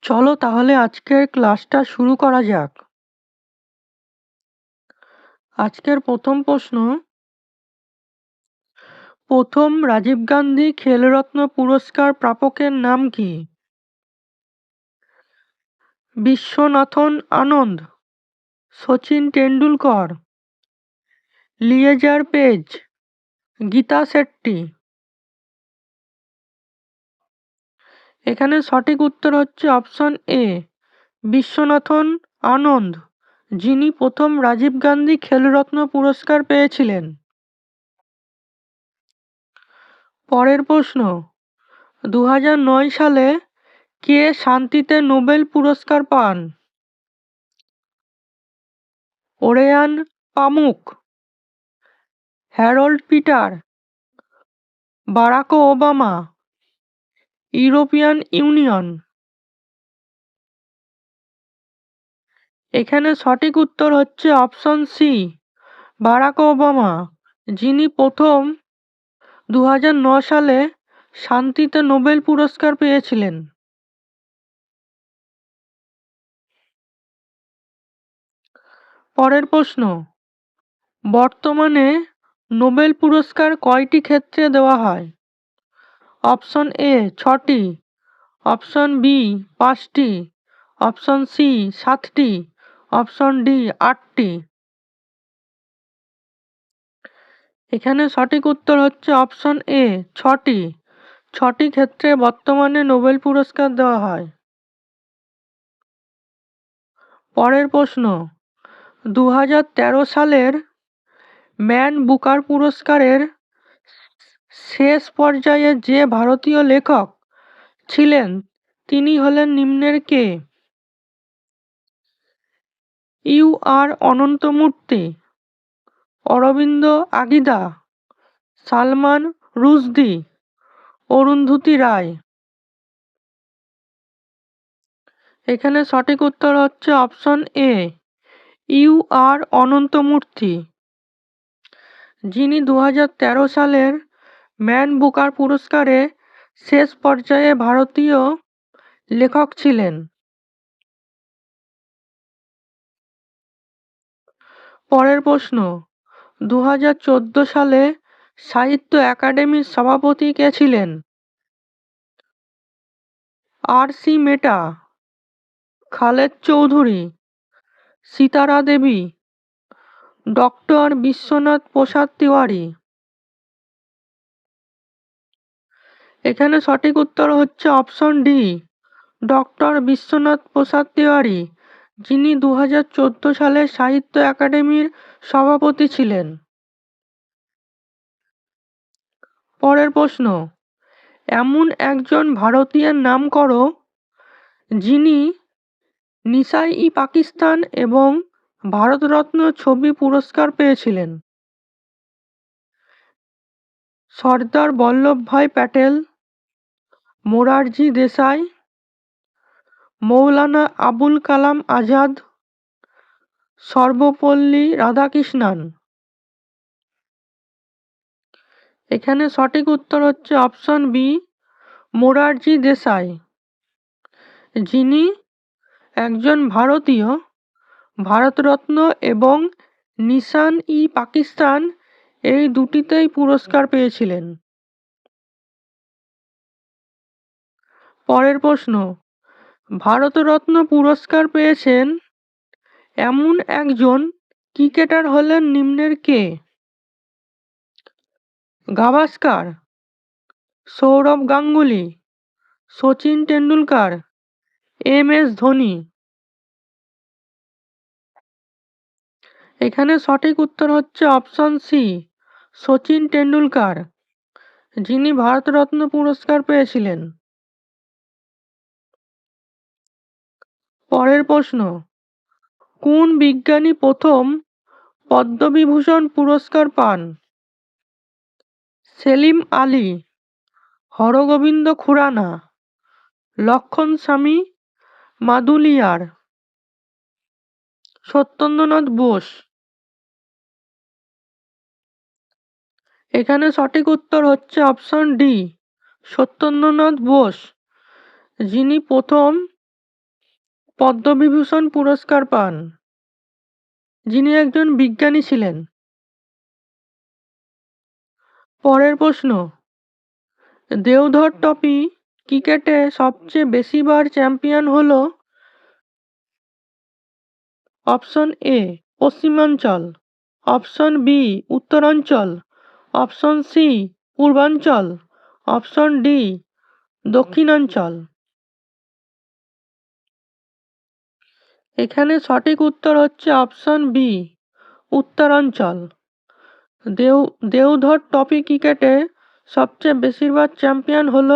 চলো তাহলে আজকের ক্লাসটা শুরু করা যাক। আজকের প্রথম প্রশ্ন, প্রথম রাজীব গান্ধী খেলরত্ন পুরস্কার প্রাপকের নাম কি? বিশ্বনাথন আনন্দ, সচিন টেন্ডুলকর, লিয়েজার পেজ, গীতা শেট্টি। এখানে সঠিক উত্তর হচ্ছে অপশন এ, বিশ্বনাথন আনন্দ, যিনি প্রথম রাজীব গান্ধী খেলরত্ন পুরস্কার পেয়েছিলেন। পরের প্রশ্ন, 2009 সালে কে শান্তিতে নোবেল পুরস্কার পান? Orhan Pamuk, Harold Pinter, Barack Obama, European Union. এখানে সঠিক উত্তর হচ্ছে অপশন সি, বারাক ওবামা, যিনি প্রথম 2009 সালে শান্তিতে নোবেল পুরস্কার পেয়েছিলেন। পরের প্রশ্ন, বর্তমানে নোবেল পুরস্কার কয়টি ক্ষেত্রে দেওয়া হয়? অপশন এ 6টি, অপশন বি 5টি, অপশন সি 7টি, অপশন ডি 8টি। এখানে সঠিক উত্তর হচ্ছে অপশন এ 6টি। 6টি ক্ষেত্রে বর্তমানে নোবেল পুরস্কার দেওয়া হয়। পরের প্রশ্ন, 2013 সালের ম্যান বুকার পুরস্কারের শেষ পর্যায়ে যে ভারতীয় লেখক ছিলেন তিনি হলেন নিম্নের কে? ইউ আর অনন্তমূর্তি, অরবিন্দ আগিদা, সালমান রুশদি, অরুন্ধতী রায়। এখানে সঠিক উত্তর হচ্ছে অপশন এ, ইউ আর অনন্তমূর্তি, যিনি 2013 সালের ম্যান বুকার পুরস্কারে শেষ পর্যায়ে ভারতীয় লেখক ছিলেন। পরের প্রশ্ন, 2014 সালে সাহিত্য একাডেমির সভাপতি কে ছিলেন? আর সি মেটা, খালেদ চৌধুরী, সিতারা দেবী, ডক্টর বিশ্বনাথ প্রসাদ তিওয়ারি। এখানে সঠিক উত্তর হচ্ছে অপশন ডি, ডক্টর বিশ্বনাথ প্রসাদ তিওয়ারি, যিনি 2014 সালে সাহিত্য একাডেমির সভাপতি ছিলেন। পরের প্রশ্ন, এমন একজন ভারতীয়ের নাম করো যিনি নিশাই-ই-পাকিস্তান এবং ভারতরত্ন ছবি পুরস্কার পেয়েছিলেন। সর্দার বল্লভভাই প্যাটেল, মোরারজি দেশাই, মৌলানা আবুল কালাম আজাদ, সর্বপল্লী রাধাকৃষ্ণান। এখানে সঠিক উত্তর হচ্ছে অপশন বি, মোরারজি দেশাই, যিনি একজন ভারতীয়, ভারতরত্ন এবং নিশান-ই-পাকিস্তান এই দুটিতেই পুরস্কার পেয়েছিলেন। পরের প্রশ্ন, ভারতরত্ন পুরস্কার পেয়েছেন এমন একজন ক্রিকেটার হলেন নিম্নের কে? Gavaskar, Sourav Ganguly, Sachin Tendulkar, M S Dhoni. এখানে সঠিক উত্তর হচ্ছে অপশন সি, সচিন টেন্ডুলকার, যিনি ভারতরত্ন পুরস্কার পেয়েছিলেন। পরের প্রশ্ন, কোন বিজ্ঞানী প্রথম পদ্মবিভূষণ পুরস্কার পান? সেলিম আলী, হরগোবিন্দ খুরানা, লক্ষণ স্বামী মাদুলিয়ার, সত্যেন্দ্রনাথ বোস। এখানে সঠিক উত্তর হচ্ছে অপশন ডি, সত্যেন্দ্রনাথ বোস, যিনি প্রথম পদ্মবিভূষণ পুরস্কার পান, যিনি একজন বিজ্ঞানী ছিলেন? পরের প্রশ্ন, দেওধর ট্রফি ক্রিকেটে সবচেয়ে বেশিবার চ্যাম্পিয়ন হল? অপশন এ পশ্চিমাঞ্চল, অপশন বি উত্তরাঞ্চল, অপশন সি পূর্বাঞ্চল, অপশন ডি দক্ষিণাঞ্চল। এখানে সঠিক উত্তর হচ্ছে অপশন বি উত্তরাঞ্চল। দেওধর ট্রফি ক্রিকেটে সবচেয়ে বেশিরভাগ চ্যাম্পিয়ন হল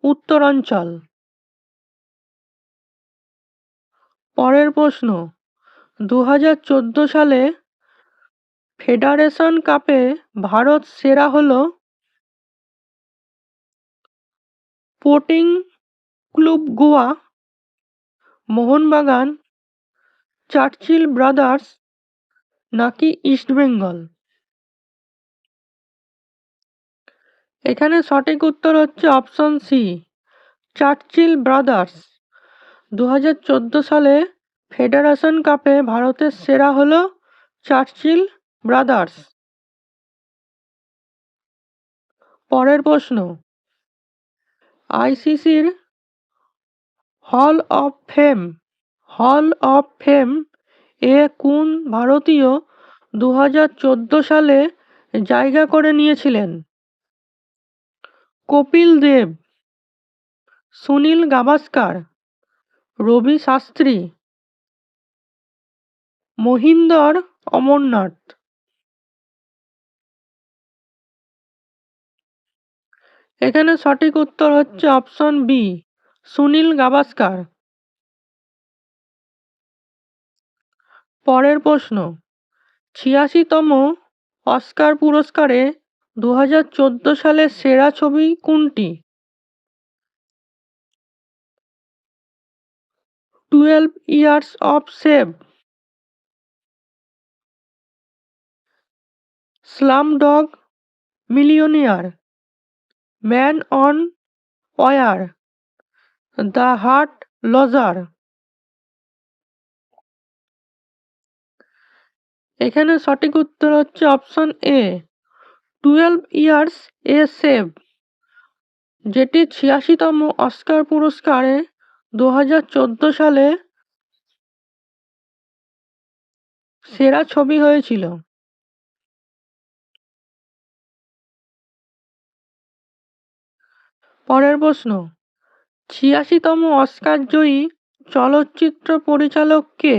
উত্তরাঞ্চল। পরের প্রশ্ন, 2014 সালে ফেডারেশন কাপে ভারত সেরা হল? Sporting club Goa, Mohun Bagan, Churchill brothers নাকি ইস্টবেঙ্গল? এখানে সঠিক উত্তর হচ্ছে অপশন সি চার্চিল ব্রাদার্স। 2014 সালে ফেডারেশন কাপে ভারতের সেরা হল চার্চিল ব্রাদার্স। পরের প্রশ্ন, আইসিসির হল অফ ফেম এ কোন ভারতীয় 2014 সালে জায়গা করে নিয়েছিলেন? কপিল দেব, সুনীল গাভাস্কার, রবি শাস্ত্রী, মহিন্দর অমরনাথ। এখানে সঠিক উত্তর হচ্ছে অপশন বি সুনীল গাভাস্কার। পরের প্রশ্ন, 86তম অস্কার পুরস্কারে 2014 সালে সেরা ছবি কোনটি? 12 years of slave, Slumdog Millionaire, Man on Wire, The Hurt Locker. এখানে সঠিক উত্তর হচ্ছে option A 12 years a slave, যেটি 86তম অস্কার পুরস্কারে 2014 সালে সেরা ছবি হয়েছিল। পরের প্রশ্ন, 86তম অস্কার জয়ী চলচ্চিত্র পরিচালক কে?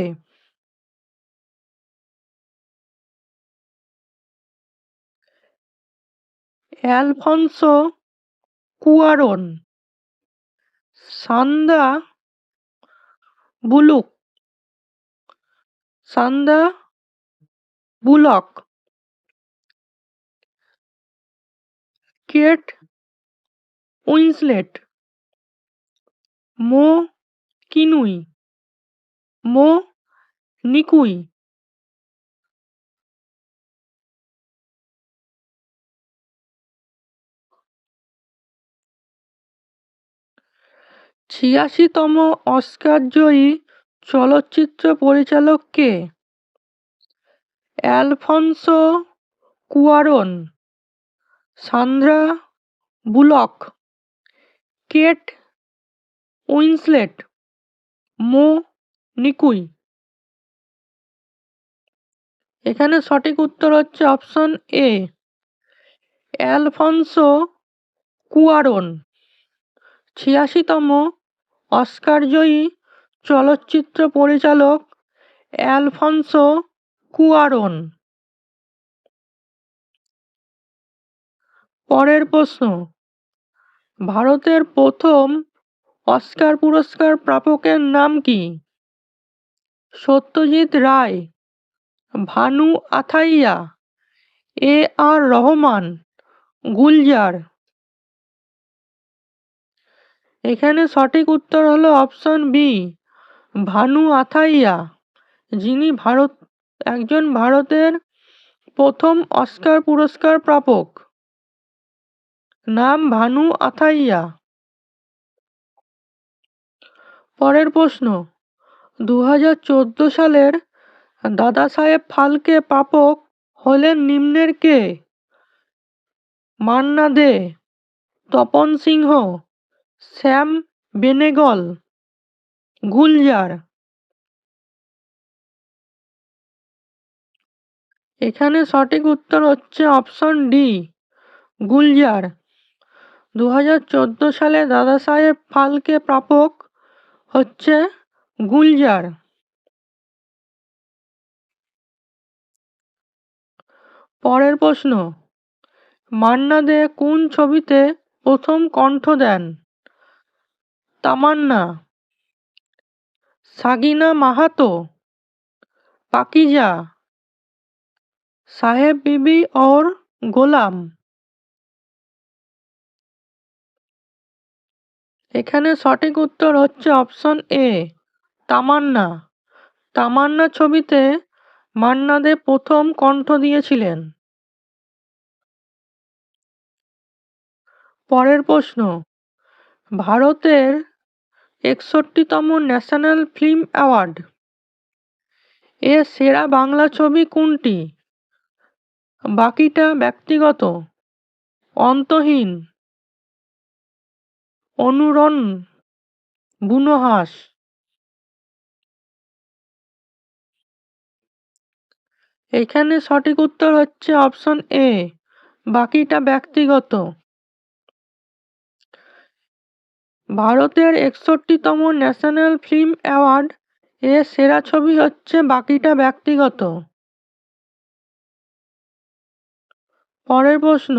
অ্যালফনসো কুয়ারন, সান্দ্রা বুলক, কেট উইন্সলেট, মো নিকুই। ছিয়াশিতম অস্কার জয়ী চলচ্চিত্র পরিচালক কে? অ্যালফনসো কুয়ারন, সান্দ্রা বুলক, কেট উইন্সলেট, মো নিকুই। এখানে সঠিক উত্তর হচ্ছে অপশন এ অ্যালফনসো কুয়ারন। 86তম অস্কার জয়ী চলচ্চিত্র পরিচালক অ্যালফনসো কুয়ারন। পরের প্রশ্ন, ভারতের প্রথম অস্কার পুরস্কার প্রাপকের নাম কি? সত্যজিৎ রায়, ভানু আথাইয়া, এ আর রহমান, গুলজার। এখানে সঠিক উত্তর হলো অপশন বি ভানু আথাইয়া, যিনি একজন ভারতের প্রথম অস্কার পুরস্কার প্রাপক। নাম ভানু আথাইয়া। পরের প্রশ্ন, 2014 সালের দাদাসাহেব ফালকে প্রাপক হলেন নিম্নের কে? মান্না দে, তপন সিংহ, শ্যাম বেনেগল, গুলজার। এখানে সঠিক উত্তর হচ্ছে অপশন ডি, গুলজার। 2014 সালে দাদাসাহেব ফালকে প্রাপক হচ্ছে গুলজার। পরের প্রশ্ন, মান্না দে কোন ছবিতে প্রথম কণ্ঠ দেন? তামান্না, সাগিনা মাহাতো, পাকিজা, সাহেব বিবি और গোলাম। এখানে সঠিক উত্তর হচ্ছে অপশন এ, তামান্না। তামান্না ছবিতে মান্না দে প্রথম কণ্ঠ দিয়েছিলেন। পরের প্রশ্ন, ভারতের 61তম ন্যাশনাল ফিল্ম অ্যাওয়ার্ড এ সেরা বাংলা ছবি কোনটি? বাকিটা ব্যক্তিগত, অন্তহীন, অনুরণ, বুনোহাস। এখানে সঠিক উত্তর হচ্ছে অপশন এ, বাকিটা ব্যক্তিগত। ভারতের 61তম ন্যাশনাল ফিল্ম অ্যাওয়ার্ড এ সেরা ছবি হচ্ছে বাকিটা ব্যক্তিগত। পরের প্রশ্ন,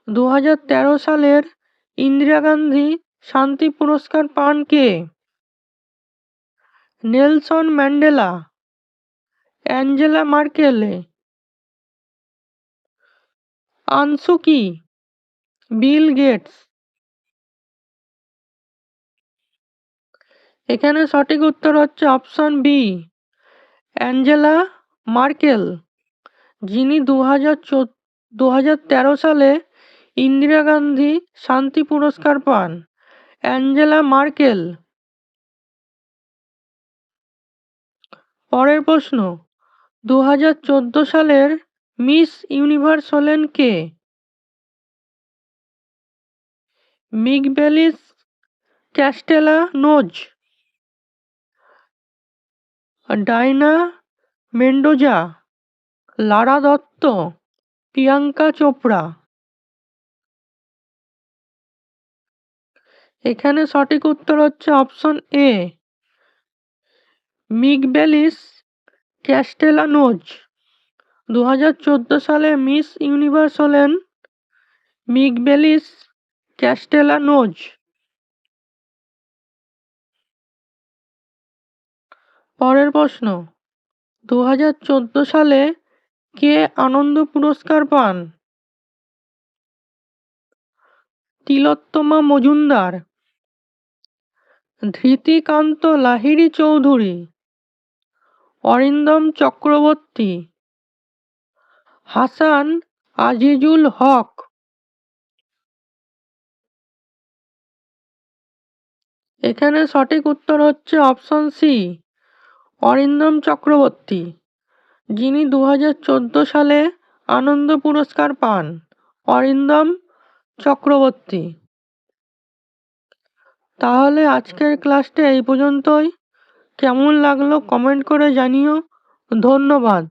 2013 সালের ইন্দিরা গান্ধী শান্তি পুরস্কার পান কে? নেলসন ম্যান্ডেলা, অ্যাঞ্জেলা মার্কেল, আনসু কি, বিল গেটস। এখানে সঠিক উত্তর হচ্ছে অপশন বি, অ্যাঞ্জেলা মার্কেল, যিনি 2013 সালে ইন্দিরা গান্ধী শান্তি পুরস্কার পান। Angela Merkel. পরের প্রশ্ন, 2014 সালের মিস ইউনিভার্স হলেন কে? মিগবেলিস ক্যাস্টেলানোজ, ডায়না মেন্ডোজা, লারা দত্ত, প্রিয়াঙ্কা চোপড়া। এখানে সঠিক উত্তর হচ্ছে অপশন এ, মিগবেলিস ক্যাস্টেলানোজ। 2014 সালে মিস ইউনিভার্স হলেন মিগবেলিস ক্যাস্টেলানোজ। পরের প্রশ্ন, 2014 সালে কে আনন্দ পুরস্কার পান? তিলোত্তমা মজুমদার, ধৃতিকান্ত লাহিড়ী চৌধুরী, অরিন্দম চক্রবর্তী, হাসান আজিজুল হক। এখানে সঠিক উত্তর হচ্ছে অপশন সি, অরিন্দম চক্রবর্তী, যিনি 2014 সালে আনন্দ পুরস্কার পান। অরিন্দম চক্রবর্তী। তাহলে আজকের ক্লাসটা এই পর্যন্তই। কেমন লাগলো কমেন্ট করে জানিও। ধন্যবাদ।